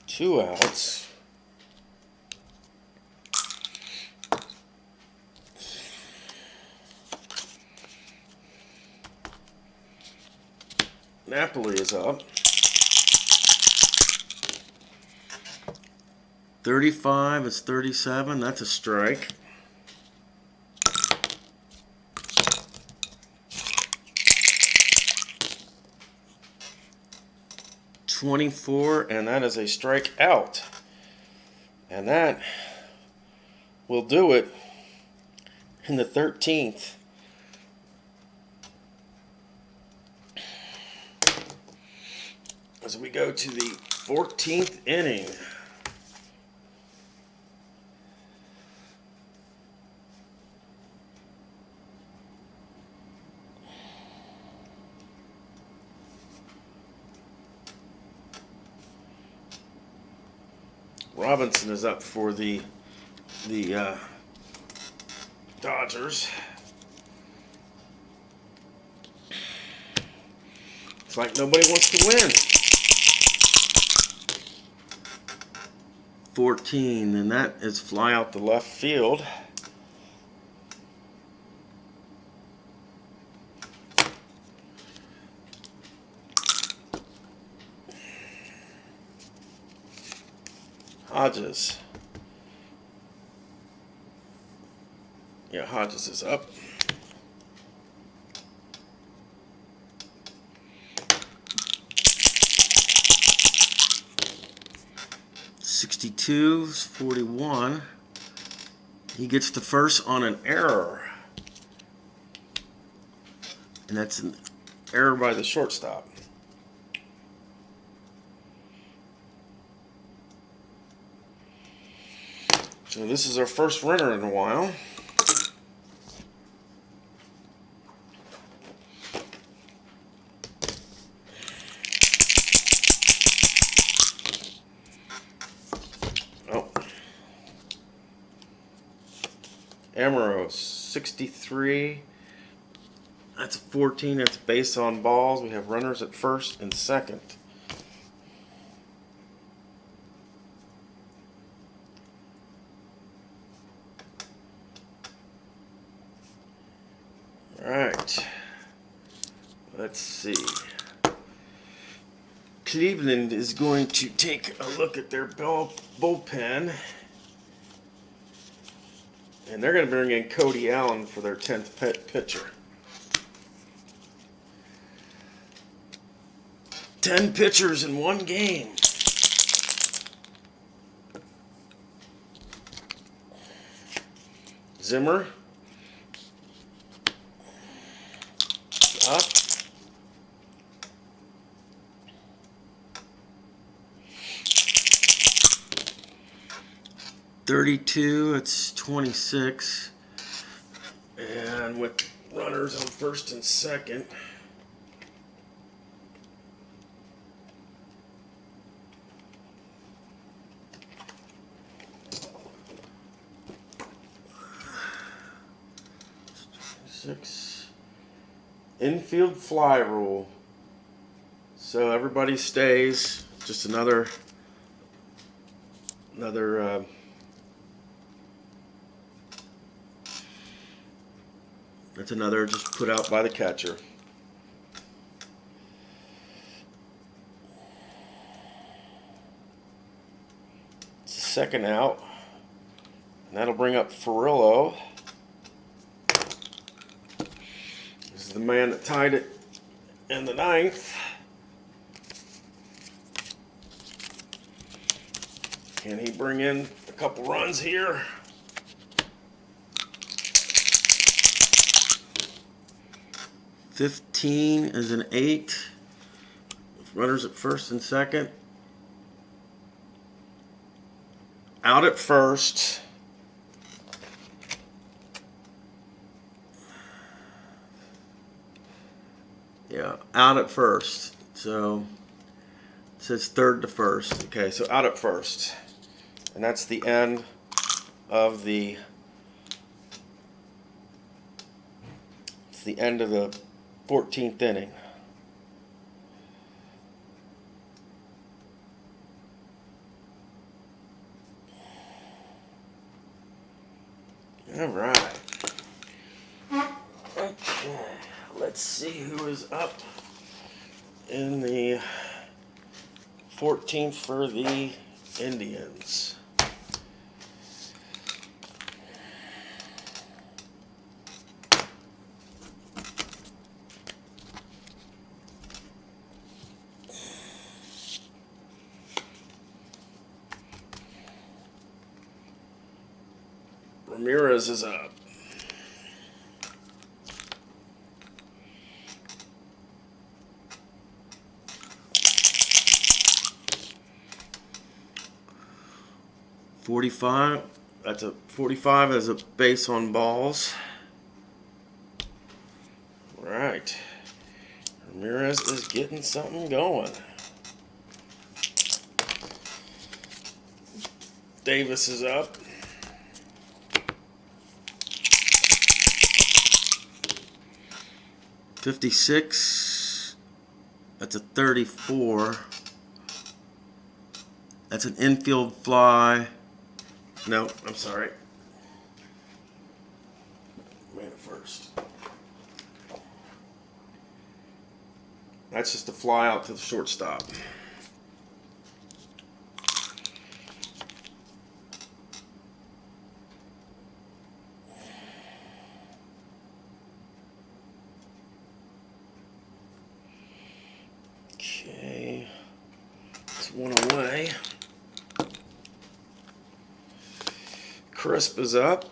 Two outs. Napoli is up. 35 is 37. That's a strike. .24, and that is a strikeout. And that will do it in the 13th. As we go to the 14th inning. Robinson is up for the Dodgers. It's like nobody wants to win. 14, and that is fly out to left field. Hodges. Yeah, Hodges is up. .62 is 41. He gets to first on an error. And that's an error by the shortstop. So this is our first runner in a while. Oh. Amaro, 63. That's a 14. That's base on balls. We have runners at first and second. Alright, let's see. Cleveland is going to take a look at their bullpen. And they're going to bring in Cody Allen for their 10th pitcher. 10 pitchers in one game. Zimmer. Up. .32, it's 26. And with runners on first and second. Infield fly rule. So everybody stays. Just another that's another just put out by the catcher. It's the second out. And that'll bring up Ferrillo. This is the man that tied it in the 9th. Can he bring in a couple runs here? .15 is an 8. Runners at first and second. Out at first. Yeah, out at first. So it says third to first. Okay, so out at first. And that's the end of the it's the end of the 14th inning. All right. Okay. Let's see who is up in the 14th for the Indians. Ramirez is up. .45. That's a 45 as a base on balls. Right. Ramirez is getting something going. Davis is up. .56. That's a 34. That's an infield fly. No, I'm sorry. Ran it first. That's just a fly out to the shortstop. Okay. It's one away. Crisp is up.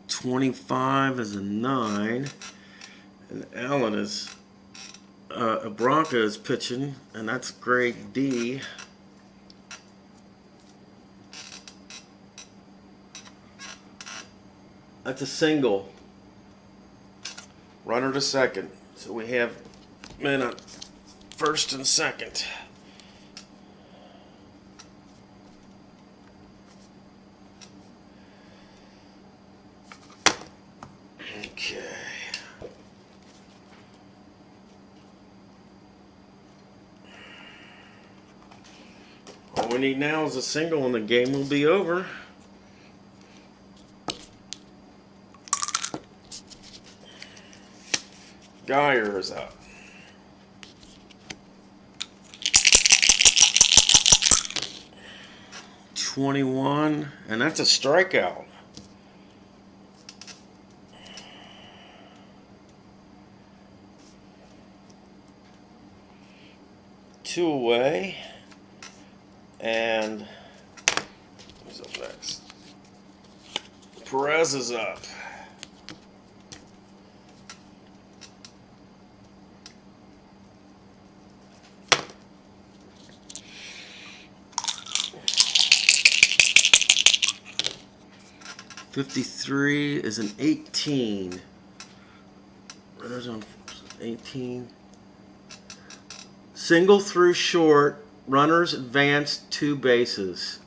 .25 is a 9, and Allen is Abranca is pitching, and that's grade D. That's a single. Runner to second. So we have men on first and second. Okay. All we need now is a single and the game will be over. Geyer is up. 21, and that's a strikeout. Two away, and who's up next? Perez is up. .53 is an 18. Runners on 18. Single through short. Runners advance 2 bases.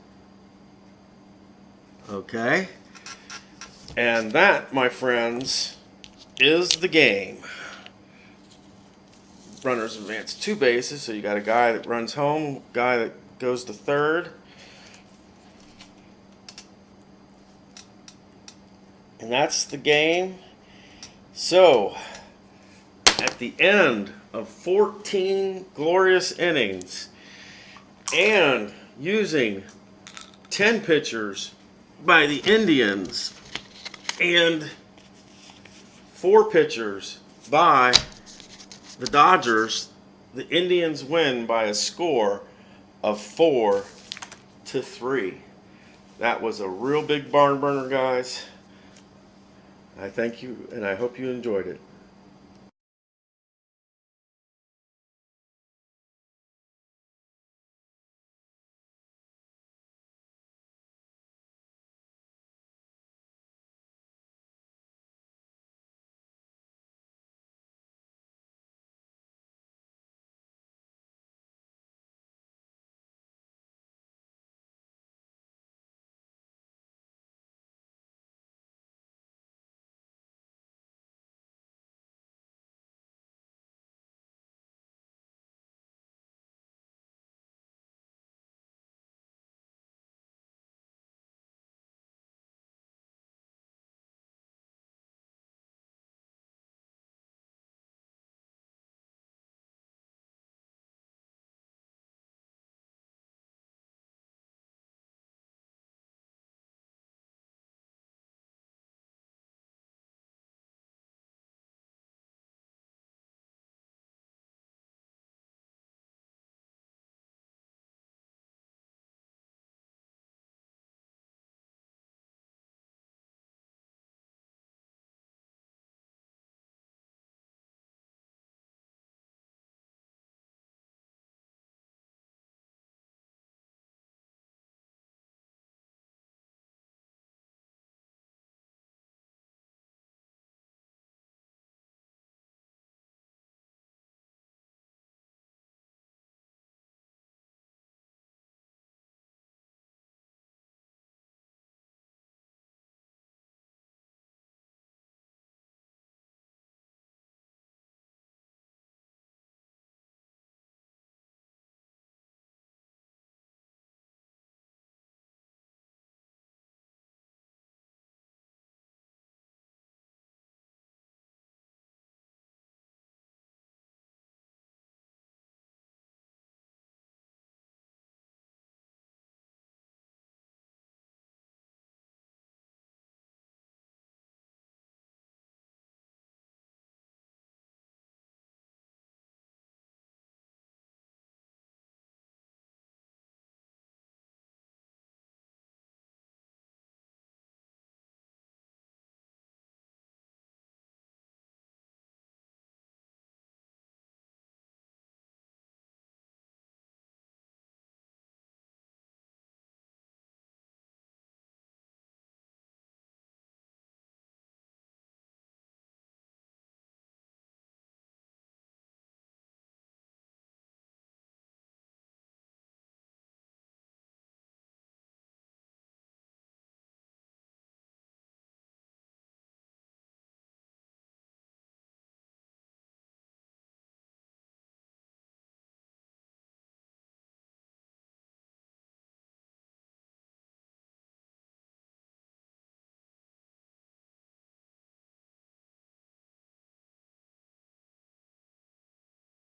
Okay. And that, my friends, is the game. Runners advance 2 bases, so you got a guy that runs home, guy that goes to third. And that's the game. So, at the end of 14 glorious innings, and using 10 pitchers by the Indians, and 4 pitchers by the Dodgers, the Indians win by a score of 4-3. That was a real big barn burner, guys. I thank you, and I hope you enjoyed it.